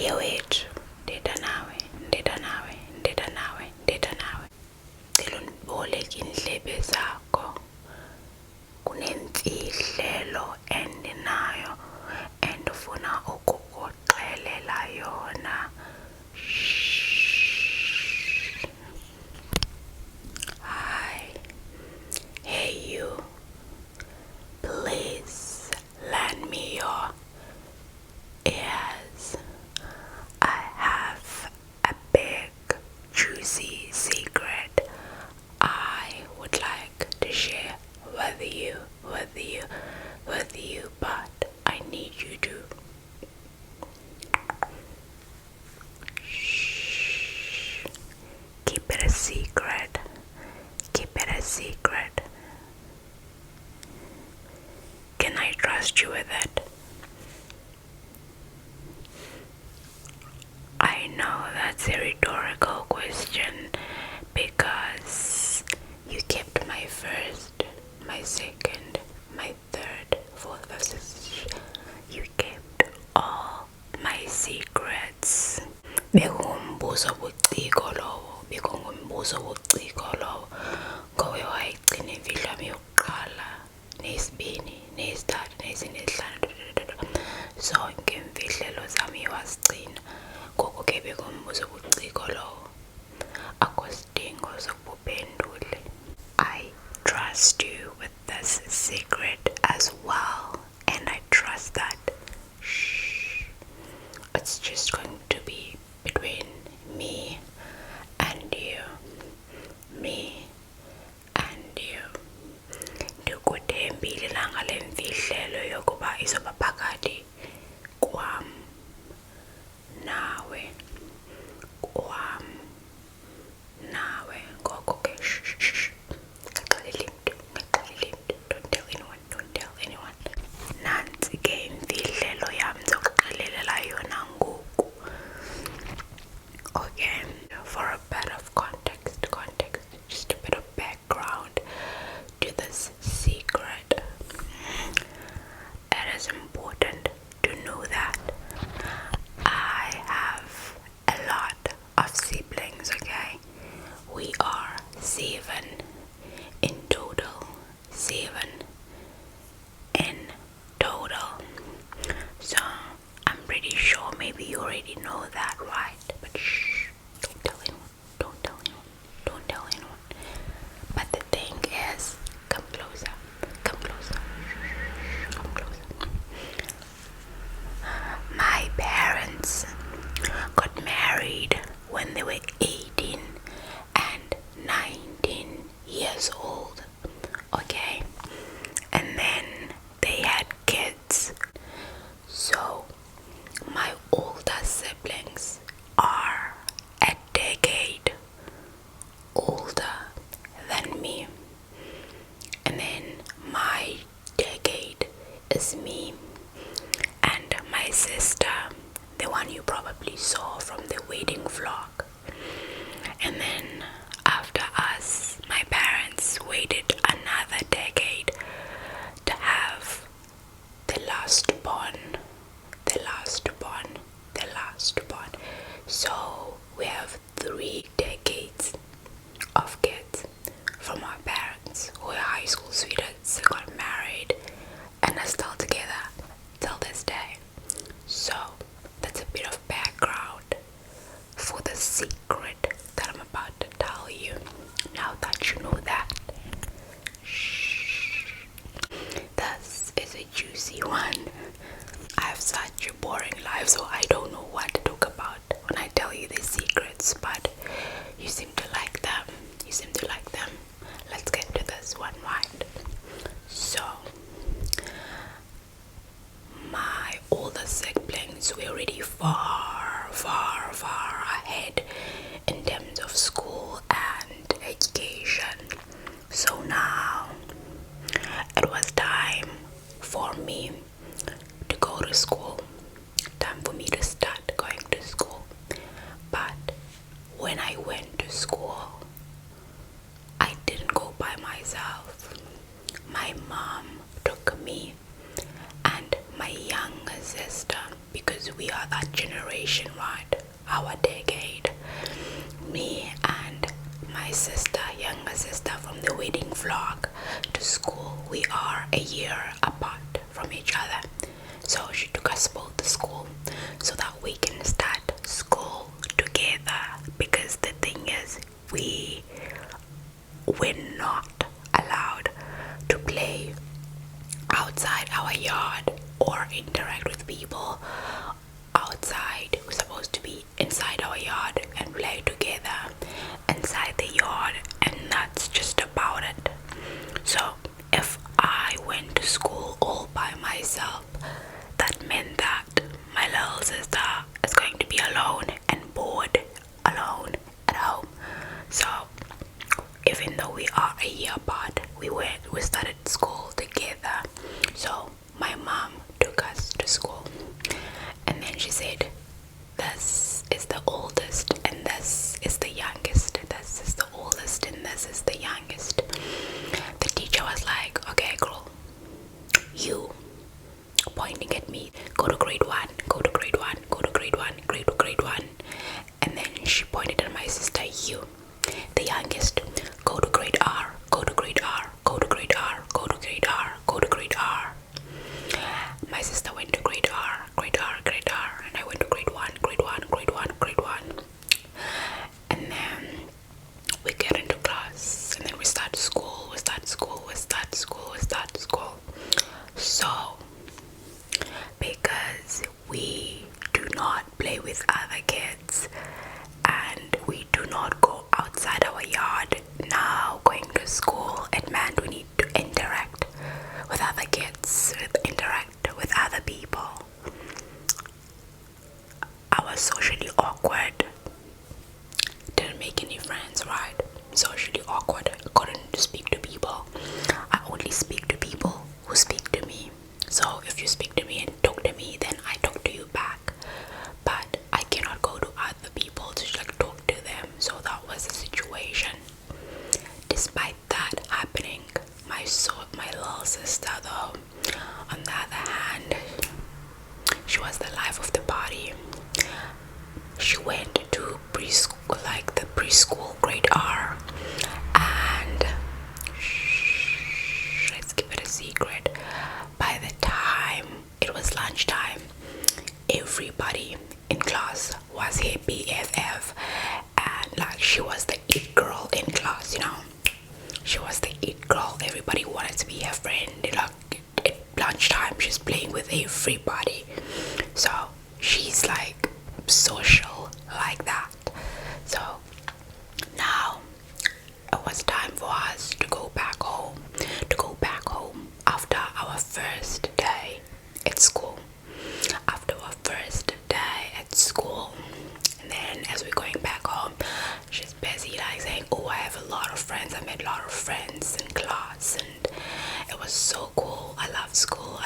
Yewethu, nditha nawe, nditha nawe, nditha nawe, nditha nawe. Cela undiboleke iindlebe zakho. Kunemfihlelo endinayo endifuna ukukuxelela yona. Hi. Hey you. Please lend me your ears. I have a big, juicy secret I would like to share with you, but I need you to shh. Keep it a secret. Keep it a secret. Can I trust you with it? I know that's a rhetorical question because you kept my first, my second, my third, fourth, fifth, sixth. You kept all my secrets. Bekungumbuzo wobuciko lowo, ngowe wayigcina imfihlo yami yokuqala, neyesibini, neyesithathu, neyesine, neyesihlanu, zonke imfihlelo zami wazigcina. Ngoko ke bekungumbuzo wobuciko lowo, akusidingo sokubuphendule. I trust you with this secret as well, and I trust that it's just going to be between me and you. Me and you. Ndikuthembile ngale mfihlelo yokuba izoba phakathi kwam nawe. Ngoko ke don't tell anyone, don't tell anyone. Nantsi ke imfihlelo yam ndizokuxelela yona ngoku. Okay, for a bit of context, just a bit of background to this secret. It is important to know that I have a lot of siblings, okay? We are 7 in total. 7 in total. So I'm pretty sure maybe you already know that, right? But shh, don't tell anyone, don't tell anyone, don't tell anyone. But the thing is, come closer, come closer, come closer. My parents got married when they were 18 and 19 years old, okay? And then they had kids. So my older siblings are a decade older than me, and then my decade is me, and my sister, the one you probably saw from the wedding vlog. And then after us, my parents waited another decade to have the last born. So we have 3 decades of kids from our parents who are high school sweethearts, got married, and are still together till this day. So that's a bit of background for the secret that I'm about to tell you. Now that you know that, shh, this is a juicy one. I have such a boring life, so I don't know what to talk about when I tell you these secrets, but you seem to like them. Let's get to this one, right? So my older siblings were already far ahead in terms of school and education. So now it was time for me to go to school, time for me to start going to school. But when I went to school, I didn't go by myself. My mom took me and my younger sister, because because we are that generation, right? Our decade. Me and my sister, younger sister from the wedding vlog to school, we are a year apart from each other. So she took us both to school so that we can start school together, because the thing is, we were not allowed to play outside our yard or interact with people outside. We're supposed to be inside our yard and play together inside the yard, and that's just about it. So if I went to school all by myself, that meant that my little sister is going to be alone and bored alone at home. So even though we are a year apart, we started school together. So my mom took us to school, and then she said, this is the oldest and this is the youngest. This is the oldest and this is the youngest. The teacher was like, okay girl, you, pointing at me, go to grade 1, go to grade 1, go to grade 1, grade 1. And then she pointed at my sister, you, the youngest, go to grade R, go to grade R, go to grade R, go to grade R, go to grade R. My sister went to grade R, grade R, grade R, and I went to grade 1, grade 1, grade 1, grade 1. And then we get into class, and then we start school, we start school, we start school, we start school. So, because we do not play with other kids and we do not go outside our yard, now going to school, it meant we need to interact with other kids, interact with other people. I was socially awkward, didn't make any friends, right? Socially awkward, couldn't speak to people. I only speak to people who speak to me. So if you speak to me and talk to me, then I talk to you back. But I cannot go to other people to talk to them. So that was the situation. Despite that happening, my little sister though, on the other hand, she was the life of the party. She went to preschool, like the preschool grade R, and let's keep it a secret. By the time it was lunchtime, everybody in class was her BFF, and like she was the it girl in class, you know. She was the it girl. Everybody wanted to be her friend. Like at lunchtime, she's playing with everybody. So she's like social like that. So now it was time for us to go back home. After our first day at school. And then as we're going back home, she's busy like saying, oh, I have a lot of friends. I made a lot of friends in class, and it was so cool. I love school.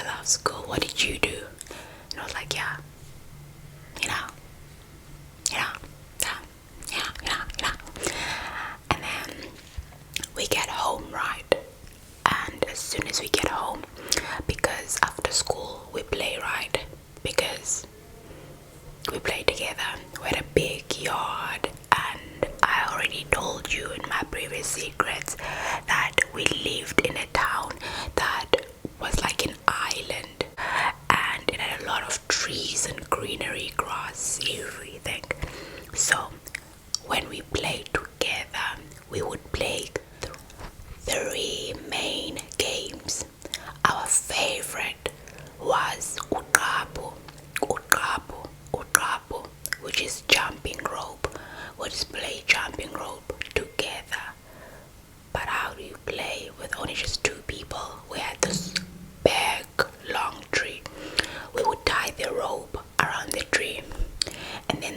What did you do? And I was like, yeah. And then we get home, right? And as soon as we get home, because after school we play, right? Because we play together. We had a big yard, and I already told you in my previous secrets that we lived in a town that was like an island, and it had a lot of trees and greenery, grass, everything. So when we played together, we would play 3 main games. Our favorite was uqabu, which is jumping rope. We just play jumping rope together. But how do you play with only just 2 people? We had this big long tree. We would tie the rope around the tree, and then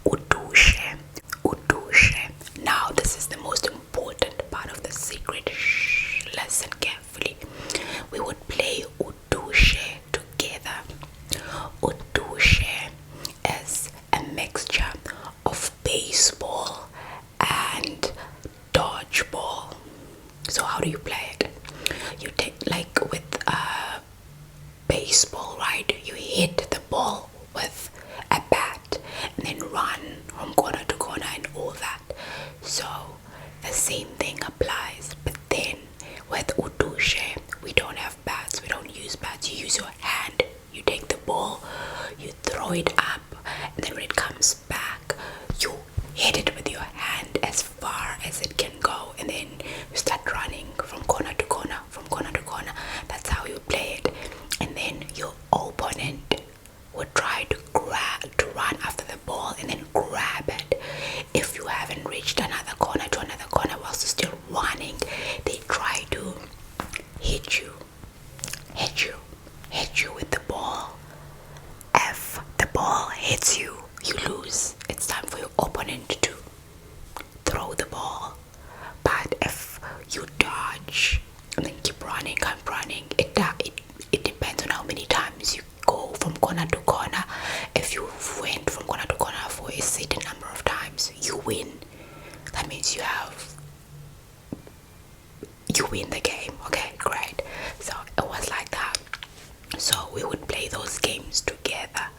udushe, udushe. Now this is the most important part of the secret. Shh, listen carefully. We would play udushe together. Udushe is a mixture of baseball and dodgeball. So how do you play it? You take, like with baseball, right? You hit the ball with a bat and then run from corner to corner and all that. So the same thing applies, but then with udushe, we don't have bats, we don't use bats. You use your hand. You take the ball, you throw it up, and then when it comes back, you hit it with your hand as far as it can go, and then you start running from corner to corner, from corner to corner. That's how you play it. And then your opponent would try to run after the ball and then grab it. If you haven't reached another corner to another corner whilst you're still running, they try to hit you with the ball. If the ball hits you, you lose. It's time for your opponent to throw the ball. But if you dodge and then keep running, it depends on how many times you go from corner to corner. If you went from corner to corner for a certain number of times, you win. That means you win the game. Okay, great. So it was like that. So we would play those games together.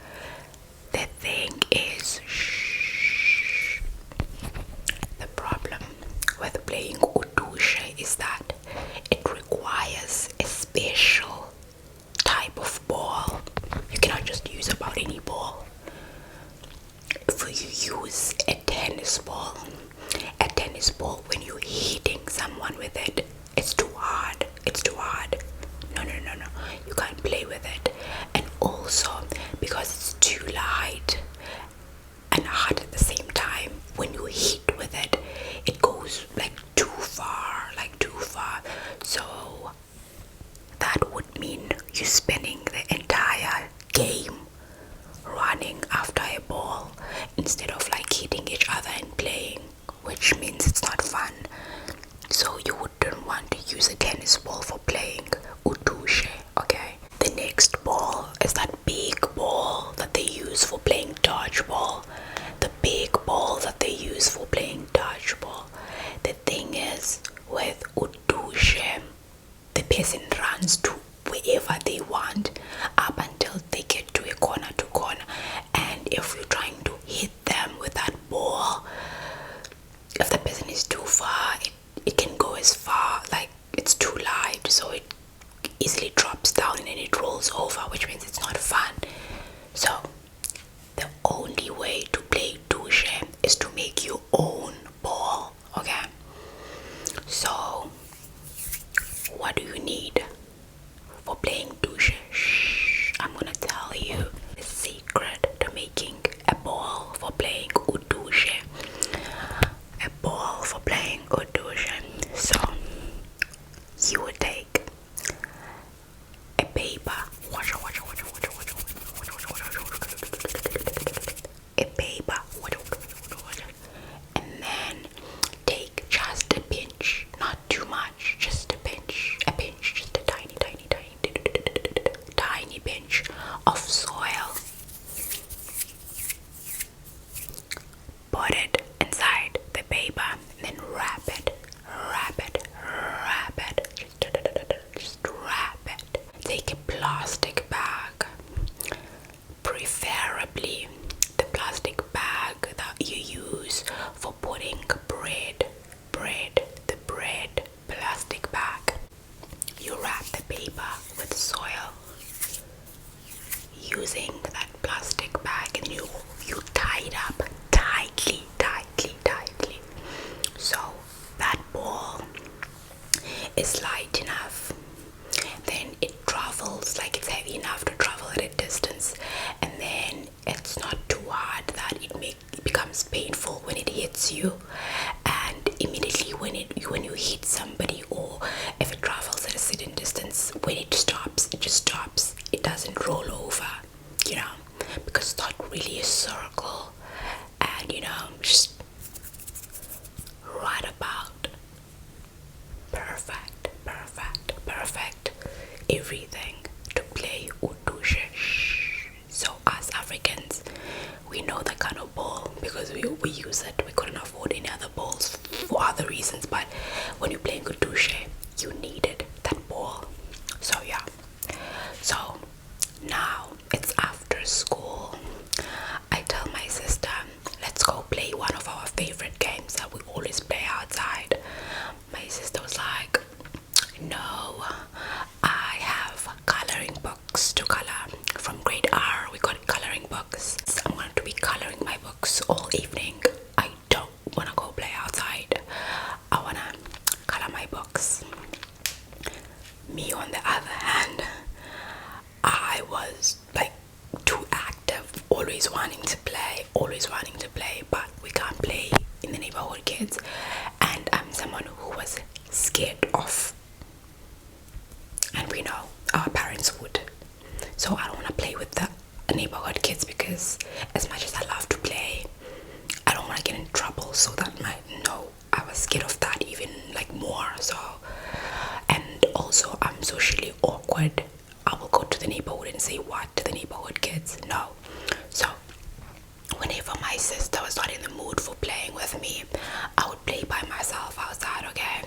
The thing is, shh, the problem with playing udushe is that it requires a special type of ball. You cannot just use about any ball. If you use a tennis ball, when you're hitting someone with it, it's too hard. No, you can't play with it. And also because it's too light and hard at the same time, when you hit with it, it goes like too far. So that would mean you spending the entire game running after a ball instead of like hitting each other and playing, which means it's not fun. So you wouldn't want to use a tennis ball for playing udushe, okay? The next ball is that big ball that they use for playing dodgeball. The big ball that they use for playing dodgeball. The thing is, with udushe, the person runs to wherever they want up until they get to a corner to corner. And if you're trying to hit them with that ball, if the person is too far, it can go as far, like it's too light, so it easily drops down and then it rolls over, which means it's not fun. So the only way to play udushe is to make your own ball, okay? So what do you need for playing udushe? Shh, I'm gonna tell you the secret to making a ball for playing udushe. A ball for playing udushe. So you would take a paper, and then take just a pinch, not too much, just a pinch, just a tiny pinch of soil. Put it inside the paper and then wrap it. Just wrap it. Take a plastic bag, preferably the plastic bag that you use for putting bread, the bread plastic bag. You wrap the paper with soil using that plastic bag, and you tie it up tightly. So that ball is light enough, then it travels, like it's heavy enough to travel at a distance, and then it's not too hard that it becomes painful when it hits you. And immediately when you hit somebody, or if it travels at a certain distance, when it stops, it just stops. It doesn't roll over, because it's not really a circle. and just right about perfect everything to play udushe. So us Africans, we know that kind of ball because we use it. We couldn't afford any other balls for other reasons, but when you're playing udushe, you needed that ball. So yeah. So now it's after school. I tell my sister, let's go play one of our favorite games that we always play outside. My sister was like, no, I have coloring books to color. From grade R, we got coloring books. I'm going to be coloring my books all evening. I don't want to go play outside. I want to color my books. Me, on the other hand, I was like too active, always wanting to play, but we can't play in the neighborhood kids. And I'm someone who was scared of, and we know our parents would. So I don't want to play with the neighborhood kids because as much as I love to play, I don't want to get in trouble. So that I was scared of that even like more. So, and also I'm socially awkward. I will go to the neighborhood and say what to the neighborhood kids? No. So whenever my sister was not in the mood for playing with me, I would play by myself outside, okay?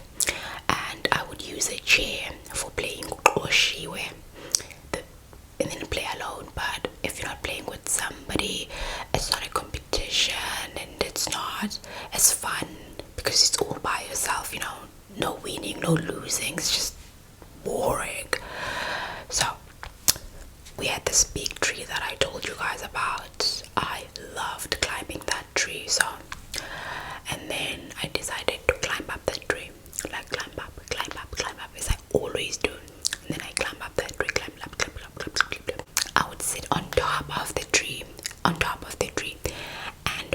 And I would use a chair for playing Oshiwe, and then play alone. But if you're not playing with somebody, it's not a competition and it's not as fun because it's all by yourself, no winning, no losing, it's just boring. So we had this big tree that I told you guys about. I loved climbing that tree. So, and then I decided to climb up that tree, like climb up as I always do. And then I climb up that tree, climb up. I would sit on top of the tree, and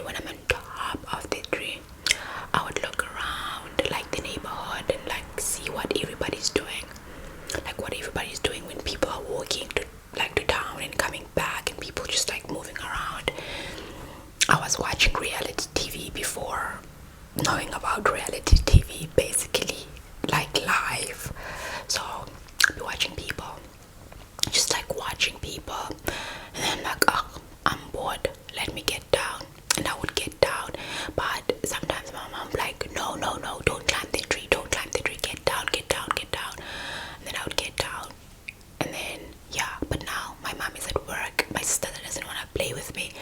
when I'm on top of the tree, I would look around like the neighborhood and like see what everybody's doing, when people are walking to town and coming back, and people just like moving around. I was watching reality TV before knowing about reality TV, basically like live. So I'd be watching people, and then like, oh, I'm bored, let me get down. And I would get down, but sometimes my mom like, no, don't climb the tree, get down. And then I would get down, and then yeah. But now my mom is at work, my sister doesn't want to play with me.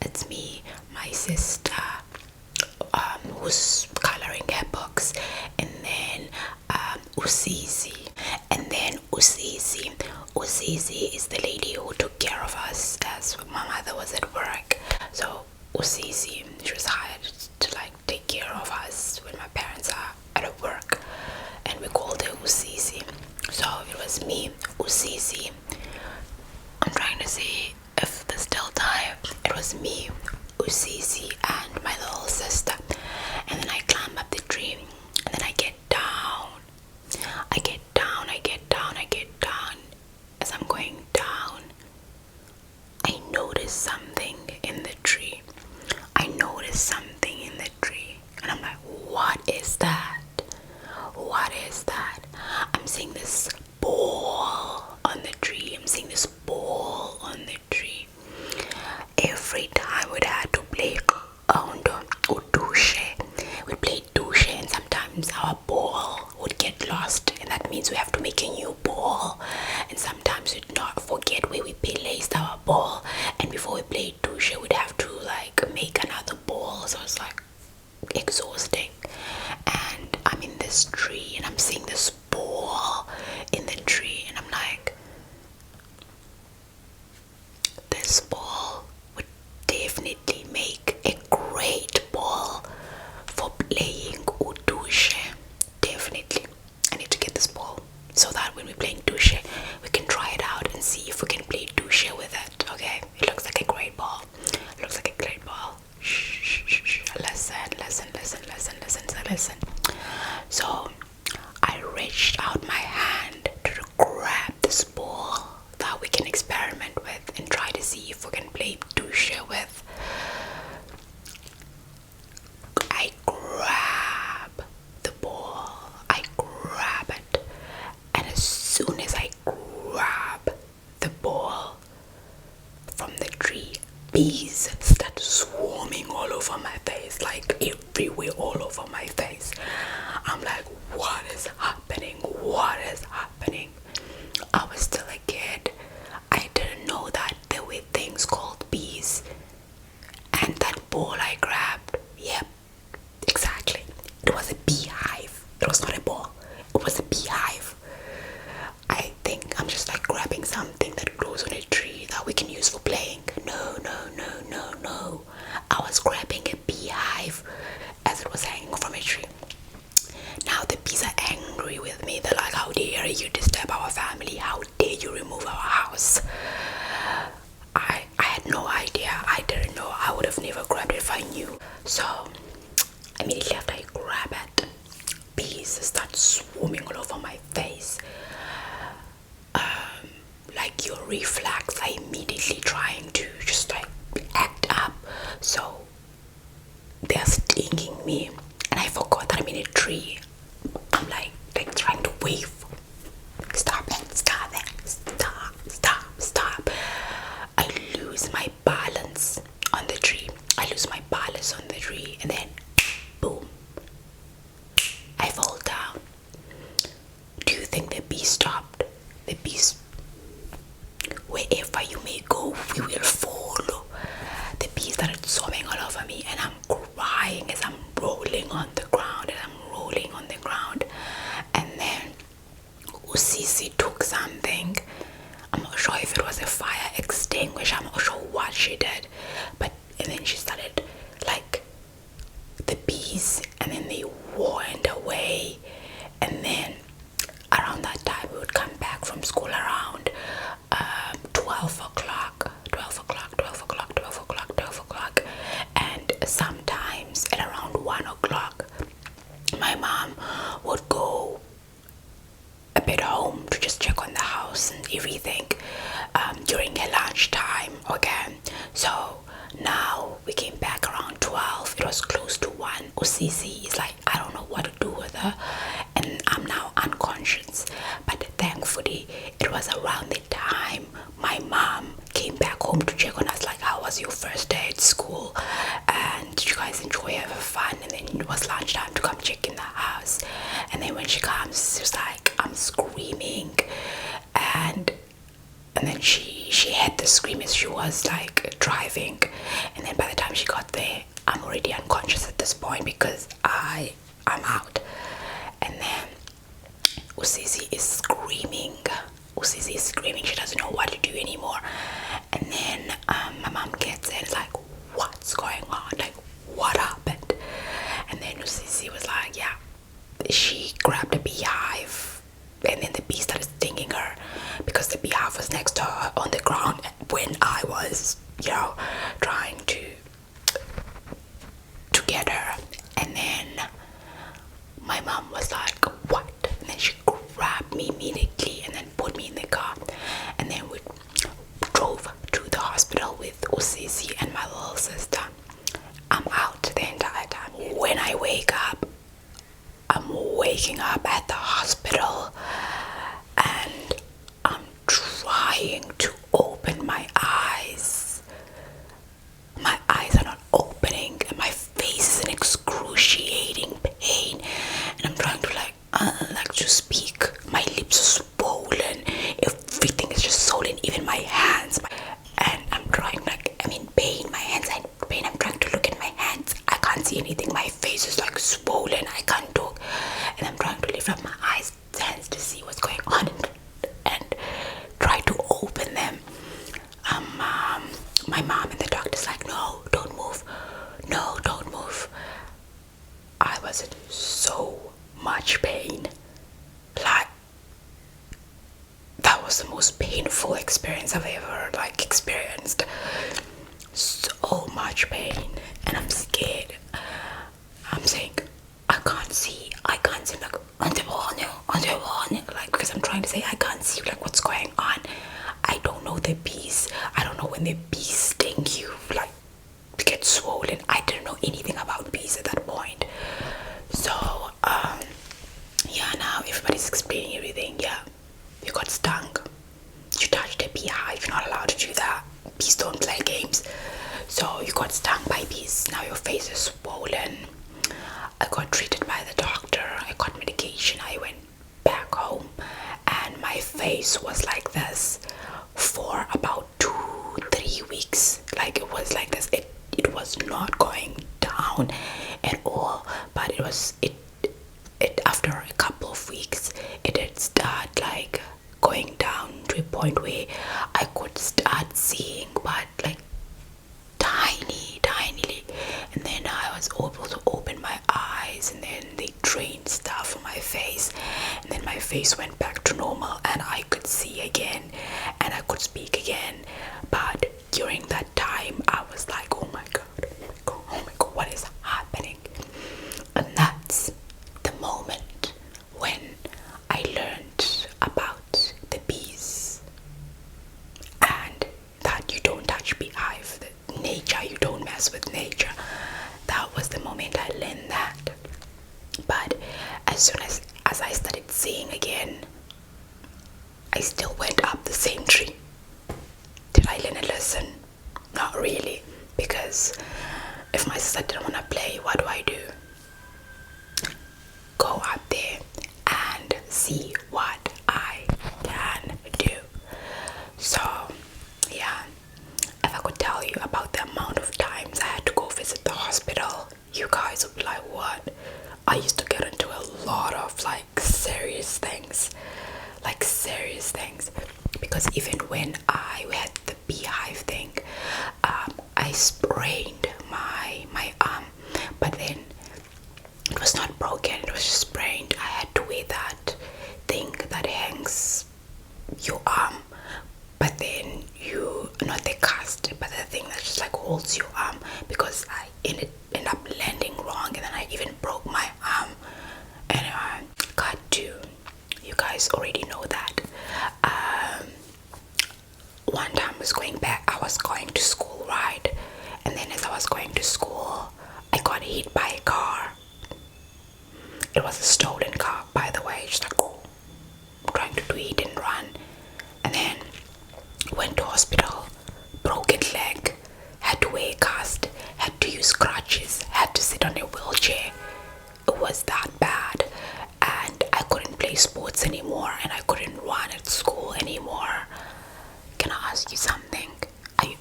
It's me, my sister, who's coloring her books, and then Usisi. And then Usisi is the lady who took care of us as my mother was at work. So Usisi, she was hired to like take care of us when my parents are at work, and we called her Usisi. So it was me, Usisi. I'm trying to see if there's still time. It was me, Usisi, and my little sister. And then I climb up the tree, and then I get down. As I'm going down, I notice something in the tree. And I'm like, what is that? I'm seeing this ball on the tree. Every time we'd had to play we'd play douche, and sometimes our ball would get lost, and that means we have to make a new ball. And sometimes we'd not forget where we placed our ball, and before we played douche, we'd have to like make another ball. So it's like exhausting. And I'm in this tree, and I'm seeing this ball in the tree, and I'm like, this ball would definitely make a great ball for playing udushe. Definitely, I need to get this ball so that when we're playing douche, we can try it out and see if we can play douche with it. Okay, it looks like a great ball. Shh. Listen. So I reached out my hand to grab this ball that we can experiment with and try to see if we can play douche with. bees started swarming all over my face, like everywhere, all over my face. I'm like, what is happening? What is happening? I was still a kid. I didn't know that there were things called bees. And that ball I grabbed, yep, exactly. It was a beehive. It was not a ball. It was a beehive. I think I'm just like grabbing something that grows on a tree that we can use for playing. No, no, no, no, no. I was grabbing a beehive as it was hanging from a tree. Now the bees are angry with me. They're like, how dare you disturb our family? How dare you remove our house? I had no idea. I didn't know. I would have never grabbed it if I knew. So immediately after I grab it, bees start swarming all over my face. Like your reflex, I immediately trying to just like act up. So they're stinging me, and I forgot that I'm in a tree. I'm like trying to wave. Stop it, stop it, stop, stop, stop. I lose my balance on the tree. And then boom, I fall down. Do you think the bee stopped? The bees, wherever you may go, we will follow. The bees started swarming all over me, and I'm crying as I'm rolling on the ground, and then Usisi took something. I'm not sure if it was a fire extinguisher. I'm not sure what she did, and then she started like the bees, and then they went away. And then around that time we would come back from school around 12 o'clock, and sometimes at around 1 o'clock my mom would go a bit home to just check on the house and everything during her lunch time. Okay, so now we came back around 12. It was close to 1. Usisi is like, I don't know what to do with her, and I'm now unconscious. But thankfully it was around the time my mom came back home to check on us, like, how was your first day at school, and did you guys enjoy, have fun? And then it was lunchtime to come check in the house. And then when she comes, she's like, I'm screaming, and then she had the scream as she was like driving. And then by the time she got there, I'm already unconscious at this point because I'm out. And then Usisi is screaming. She doesn't know what to do anymore. And then my mom gets in, is like, what's going on? Like, what happened? And then Usisi was like, yeah, she grabbed a beehive, and then the bee started stinging her because the beehive was next to her on the ground when I was, trying to get her. And then my mom was like, what? And then she grabbed me immediately and then put me in the car, and then we drove to the hospital with Usisi and my little sister. I'm out the entire time. When I wake up, I'm waking up at the hospital, and I'm trying to open my eyes. My eyes are not opening, and my face is in excruciating pain, and I'm trying to to speak. My lips are swollen. Everything is just swollen, even my hands. And I'm trying, I'm in pain. My hands are in pain. I'm trying to look at my hands. I can't see anything. My face is swollen. I can't talk. And I'm trying to lift up my hands to see what's going on and try to open them. My mom and the doctor's like, no, don't move. No, don't move. I was in so much pain. That was the most painful experience I've ever experienced. So much pain, and I'm scared. I'm saying, I can't see because I'm trying to say I can't see what's going on. I don't know the bees. I don't know when the bees sting you to get swollen. I didn't know anything about bees at that point. So now everybody's explaining everything. You got stung. You touched a beehive. You're not allowed to do that. Bees don't play games. got stung by bees. Now your face is swollen. I got treated by the doctor. I got medication. I went back home, and my face was like this for about 2-3 weeks. Like it was like this. It was not going down at all, but it after a couple of weeks it did start like going down to a point where I could start seeing, but like tinily, and then I was able to open my eyes, and then they drained stuff from my face, and then my face went back to normal, and I could see again, and I could speak again. But during that time I was like, oh my god, what is happening? And that's the moment when I learned about the bees, and that you don't touch beehive, nature, you don't mess with nature. That was the moment I learned that. But as soon as I started seeing again, I still went up the same tree. Did I learn a lesson? Not really, because if my sister didn't want to play, what do? Go up there and see what I can do. So yeah, if I could tell you about the amount of times I had to go visit the hospital, you guys would be like, what? I used to get into a lot of like serious things, because even when I had the beehive thing, I sprained my arm, but then it was not broken, it was just sprained. I had to wear that thing that hangs your arm, but then not the cast, but the thing that just like holds your arm, because I ended up landing wrong, and then I even broke my arm. And I got to, you guys already know that. One time I was going to school, right? And then as I was going to school, I got hit by a car. It was a stolen car, by the way, just like trying to do hit and run. And then went to hospital, broken leg, had to wear a cast, had to use crutches, had to sit on a wheelchair. It was that bad, and I couldn't play sports anymore, and I couldn't run at school anymore. Can I ask you something?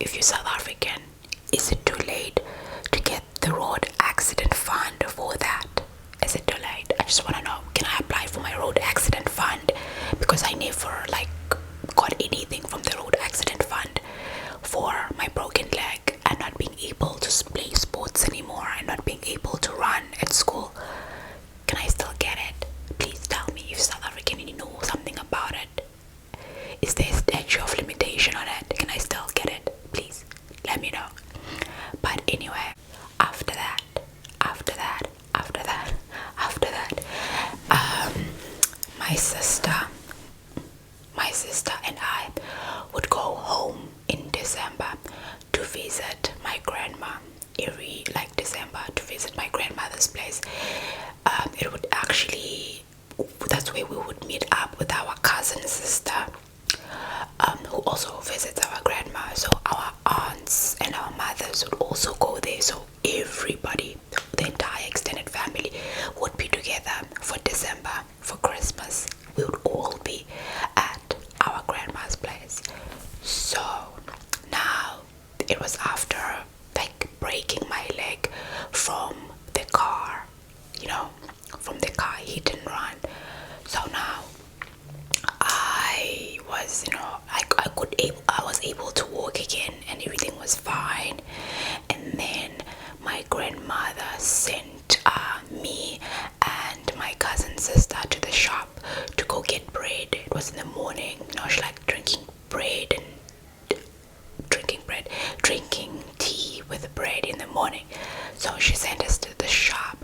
If you're South African, is it too late to get the road accident fund for that? Is it too late? I just want to know, can I apply for my road accident fund? Because I never like got anything from the road accident fund for my broken leg and not being able to play sports anymore and not being able to run at school. Can I still get it? Please tell me if South African and you know something about it. Is there a statute of limitation on it? Can I still get it? Please let me know. But anyway, after that, my sister and I would go home in December to visit my grandma. Every like December to visit my grandmother's place. It would actually, that's where we would meet up with our cousin sister, who also visits our grandma. So our aunts and our mothers would also go there. So everybody, the entire extended family, would be together for December, for Christmas. We would all be at our grandma's place. So now it was after like breaking my leg from the car, hit and run. So now I was, I was able to walk again, and everything was fine. And then my grandmother sent me and my cousin sister to the shop to go get bread. It was in the morning. She liked drinking tea with bread in the morning. So she sent us to the shop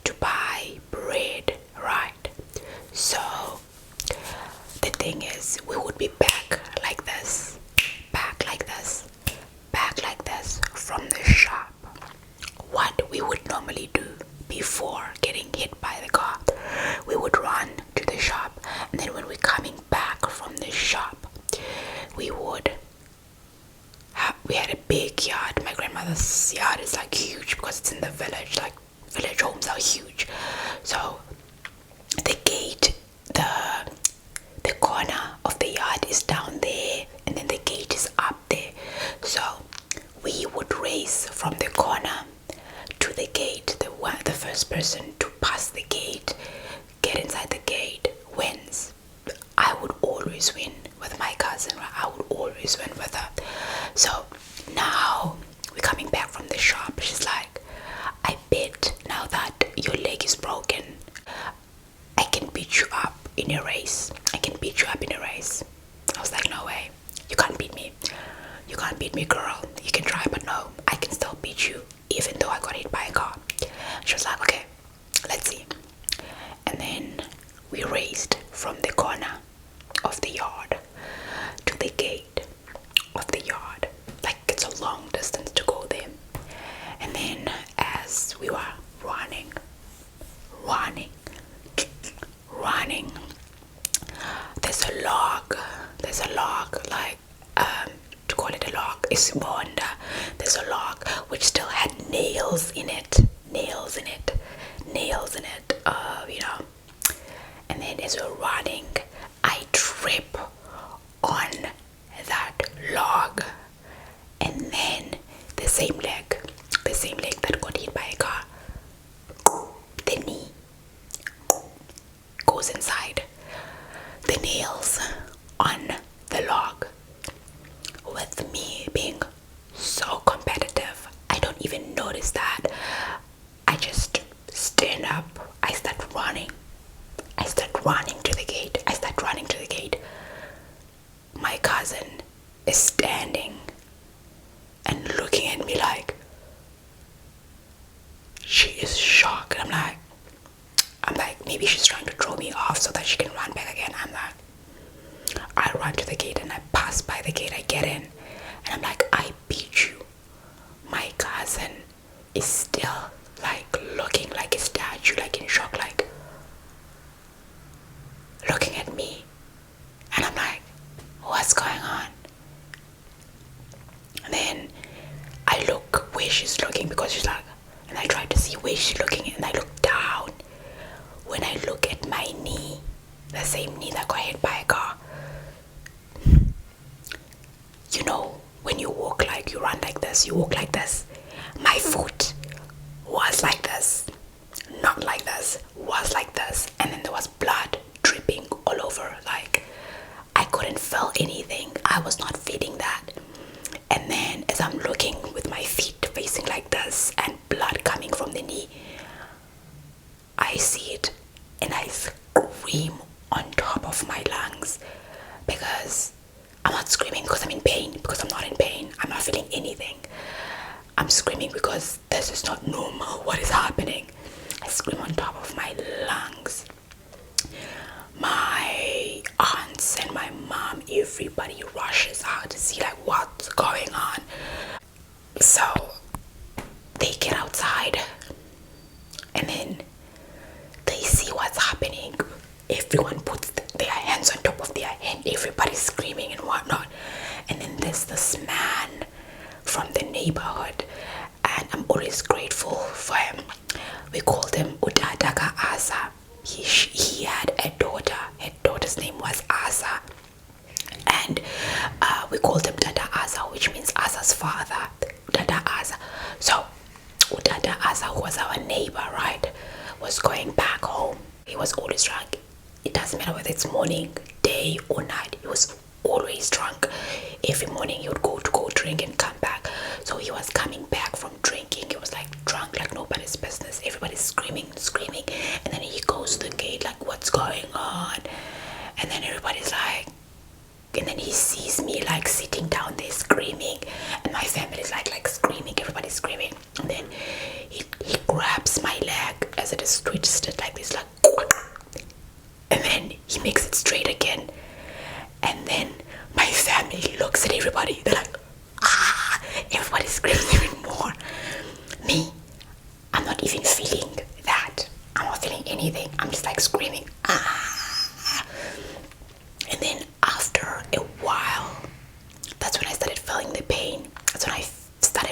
to buy bread, right? So the thing is, we would be back like this from the shop. What we would normally do before getting hit by the car, we would run to the shop, and then when we're coming back from the shop, we had a big yard. My grandmother this yard is like huge because it's in the village. Like village homes are huge. So the gate, the corner of the yard is down there, and then the gate is up there. So we would race from the corner to the gate. The first person to pass the gate, get inside the gate, wins. I would always win with my cousin, right? I would always win with her. So now we're coming back from the shop. She's like, I bet now that your leg is broken, I can beat you up in a race. I can beat you up in a race. I was like, no way. You can't beat me. You can't beat me, girl. You can try, but no, I can still beat you, even though I got hit by a car. She was like, okay, let's see. And then we raced from the corner of the yard to the gate of the yard. Like, it's a long distance to go there. And then as we were running, there's a log, like, to call it a log is wonder. There's a log which still had nails in it, you know. And then as we're running, I trip on that log, and then the same leg that got hit by a car, the knee goes inside the nails on the log. With me being so competitive, I don't even notice that. I just stand up, I start running to the gate. My cousin is standing and looking at me like she is shocked. I'm like, maybe she's trying to throw me off so that she can run back again. I'm like, I run to the gate and I pass by the gate, I get in, and I'm like, I beat you. My cousin is still like looking like a statue, like in shock, like looking at me. And I'm like, what's going on? And then I look where she's looking, because she's like, and I try to see where she's looking, and I look down. When I look at my knee, the same knee that got hit by a car, you know, when you walk, like you run like this, you walk like this, my foot was like this, not like this, was like this, and then there was blood dripping all over. Like, I couldn't feel anything. I was not feeling that. And then as I'm looking with my feet facing like this and blood coming from the knee, I see it and I scream on top of my lungs, because I'm not screaming because I'm in pain, because I'm not in pain. I'm not feeling anything. I'm screaming because this is not normal. What is happening? I scream on top of my lungs. My aunts and my mom, everybody rushes out to see like what's going on. So they get outside and then they see what's happening. Everyone puts their hands on top of their head. Everybody's screaming and whatnot. And then there's this man from the neighborhood, and I'm always grateful for him. We called him Udadaka Asa. He had a daughter. Her daughter's name was Asa, and we called him Dada Asa, which means Asa's father. Dada Asa. So Dada Asa, who was our neighbor, right, was going back home. He was always drunk. It doesn't matter whether it's morning, day or night. He was always drunk. Every morning he would go drink and come back. So he was coming back from drinking. He was like drunk like nobody's business. Everybody's screaming. And then he goes to the gate like, what's going on? And then everybody's like, and then he sees me like sitting down there screaming, and my family's like screaming. Everybody's screaming. And then he grabs my leg as it is twisted like this, like, and then he makes it straight again. And then my family looks at everybody. They're like, ah! Everybody screams even more. Me, I'm not even feeling that. I'm not feeling anything. I'm just like screaming, ah! And then after a while, that's when I started feeling the pain. That's when I started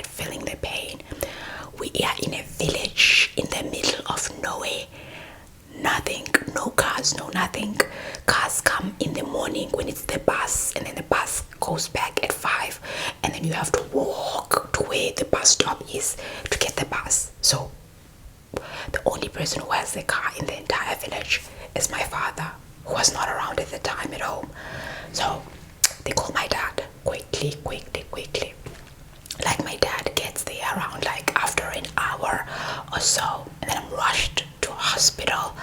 house, no nothing. Cars come in the morning when it's the bus, and then the bus goes back at 5, and then you have to walk to where the bus stop is to get the bus. So the only person who has a car in the entire village is my father, who was not around at the time at home. So they call my dad quickly. Like my dad gets there around like after an hour or so, and then I'm rushed to a hospital,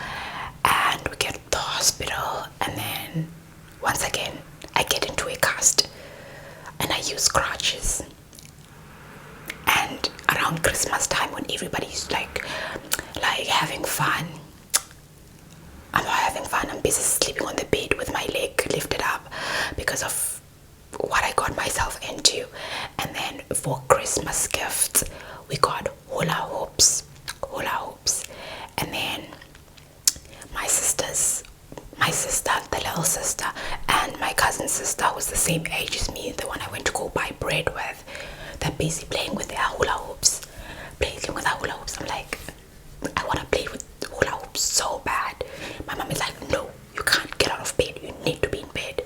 and we get to the hospital, and then once again I get into a cast and I use crutches. And around Christmas time, when everybody's like having fun, I'm not having fun. I'm busy sleeping on the bed with my leg lifted up because of what I got myself into. And then for Christmas gifts, we got hula hoops. And then my sister, the little sister, and my cousin's sister, who's the same age as me, the one I went to go buy bread with, they're busy playing with their hula hoops. I'm like, I want to play with hula hoops so bad. My mom is like, no, you can't get out of bed, you need to be in bed.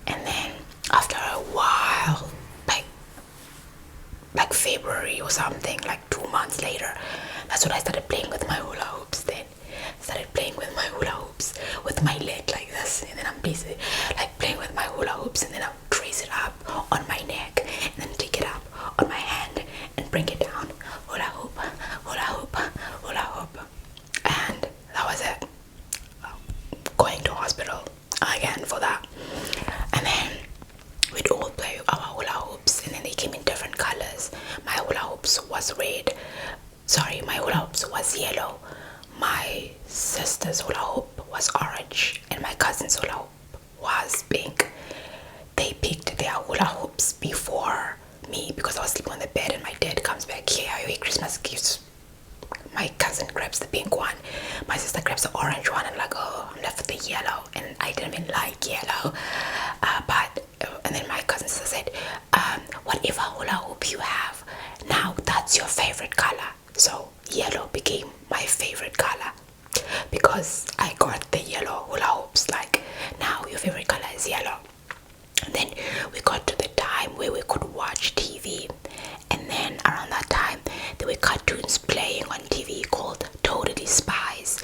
And then after a while, like February or something, like 2 months later, that's when I started playing with my hula hoops. Then started playing with my hula hoops with my leg like this, and then I'm busy like playing with my hula hoops, and then I'll trace it up on my neck, and then take it up on my hand and bring it down. Hula hoop, and that was it. Going to hospital again for that. And then we'd all play our hula hoops, and then they came in different colors. My hula hoops was yellow. My sister's hula hoop was orange, and my cousin's hula hoop was pink. They picked their hula hoops before me because I was sleeping on the bed, and my dad comes back, here are your Christmas gifts. My cousin grabs the pink one, my sister grabs the orange one, and like, oh, I'm left with the yellow, and I didn't even like yellow. And then my cousin sister said, whatever hula hoop you have, now that's your favorite color. So yellow became my favorite color because I got the yellow hula hoops. Like, now your favorite color is yellow. And then we got to the time where we could watch TV, and then around that time there were cartoons playing on TV called Totally Spies.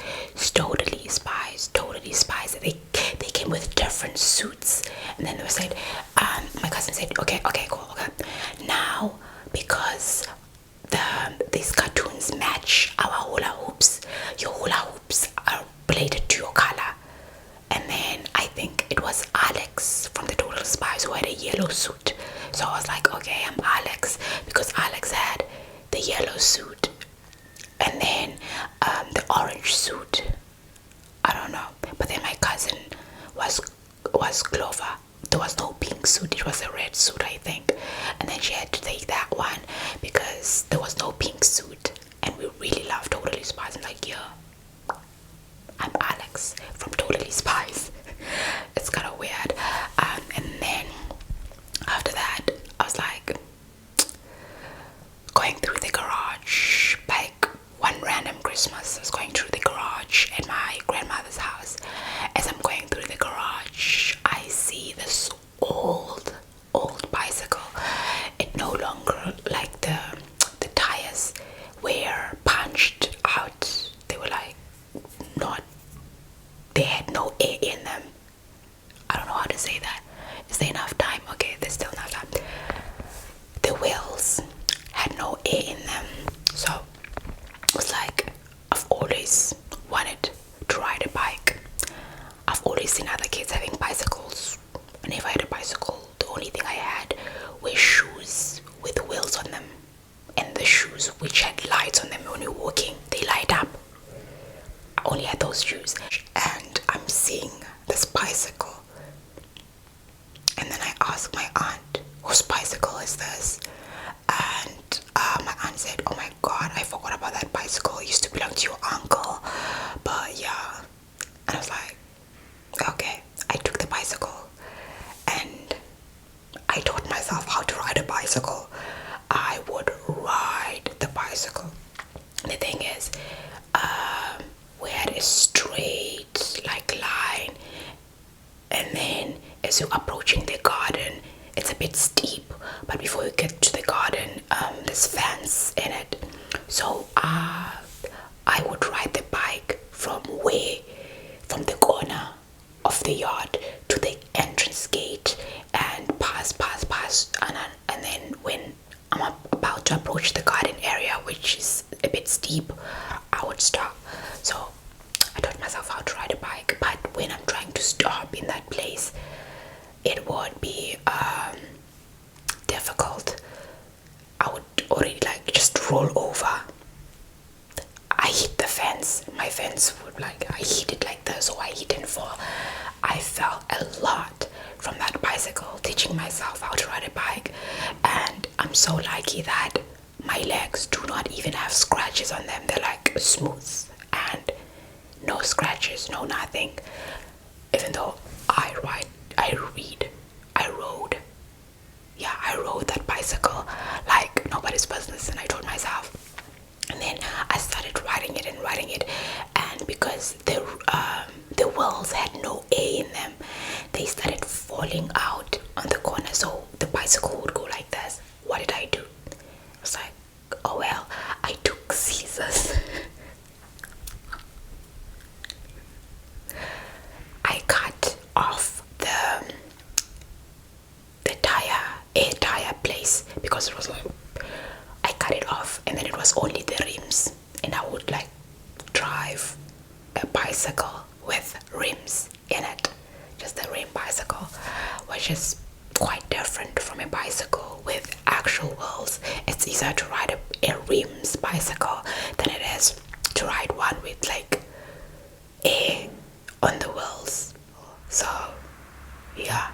They came with different suits, and then they said, my cousin said, okay, cool. Now, because these cartoons match our hula hoops, your hula hoops are related to your color. And then I think it was Alex from the Total Spies who had a yellow suit. So I was like, okay, I'm Alex, because Alex had the yellow suit. And then the orange suit, I don't know. But then my cousin was Clover. There was no pink suit, it was a red suit, I think. And then she had to take that one because there was no pink suit. And we really loved Totally Spies. I'm like, yeah, I'm Alex from Totally Spies. It's kind of weird. And then after that, I was like going through the garage. Like one random Christmas, I was going through the garage at my grandmother's house. As I'm going through the garage, I see this old bicycle. It no longer, like the tires were punched out. They were like they had no air in them. I don't know how to say that. Is there enough time? Okay, there's still enough time. The wheels had no air in them. So it was like, I've always wanted to ride a bike. I've always seen other kids having bicycles. Whenever I had a bicycle, the only thing I had were shoes with wheels on them. And the shoes which had lights on them when you're walking, they light up. I only had those shoes. And I'm seeing this bicycle. And then I asked my aunt, whose bicycle is this? And my aunt said, oh my god, I forgot about that bicycle. It used to belong to your uncle. But yeah. And I was like, okay. I took the bicycle and I taught myself how to ride a bicycle. I would ride the bicycle. The thing is, we had a straight like garden, this fence in it. So I would ride the bike from the corner of the yard to the entrance gate and pass, and then when I'm about to approach the garden area, which is a bit steep, I would stop. So I taught myself how to ride a bike, but when I'm trying to stop in that place, it would be difficult. I would already like just roll over. I hit the fence. My fence would I hit it like this, so I hit and fall. I fell a lot from that bicycle, teaching myself how to ride a bike, and I'm so lucky that my legs do not even have scratches on them. They're like smooth and no scratches, no nothing. Even though I rode that bicycle like nobody's business, and I told myself. And then I started riding it, and because the wheels had no air in them, they started falling out on the corner. So the bicycle would go like this. What did I do? I was like, oh well, I took scissors. I cut off the air tire place, because it was like, I cut it off, and then it was only the rims, and I would like drive a bicycle with rims in it, just a rim bicycle, which is quite different from a bicycle with actual wheels. It's easier to ride a rims bicycle than it is to ride one with like air on the wheels. So yeah,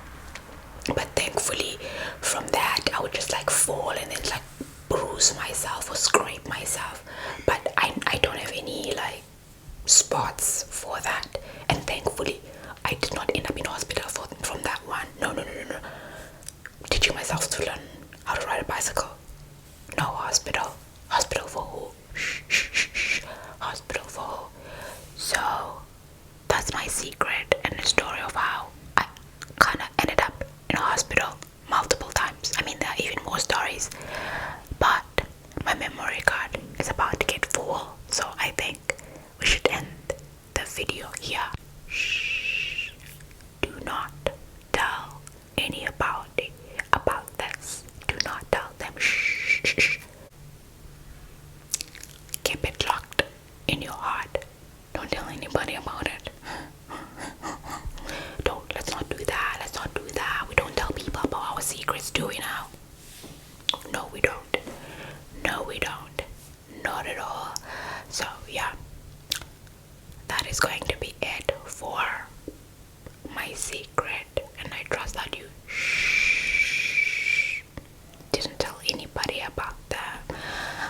but thankfully from that I would just like fall and then like bruise myself or scrape myself, but I don't have any like spots for that, and thankfully I did not end up in hospital from that one. No. Teaching myself to learn how to ride a bicycle, no hospital for who? Shh. Hospital for who? So that's my secret and the story of how I kind of ended up in a hospital multiple times. I mean, there are even more stories, but my memory card is about to get full, so I think we should end the video here. Shh. Do not tell anybody about this. Do not tell them. Shh. Keep it locked in your heart. Don't tell anybody about it. Let's not do that. We don't tell people about our secrets, do we now? No, we don't. Not at all. So yeah, that is going to be it for my secret, and I trust that you didn't tell anybody about that.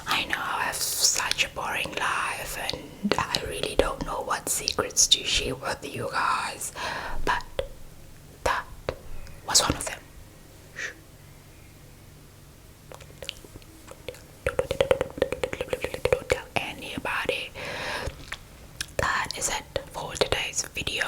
I know I have such a boring life, and I really don't know what secrets to share with you guys, but that was one of them. Don't tell anybody. That is it for today's video.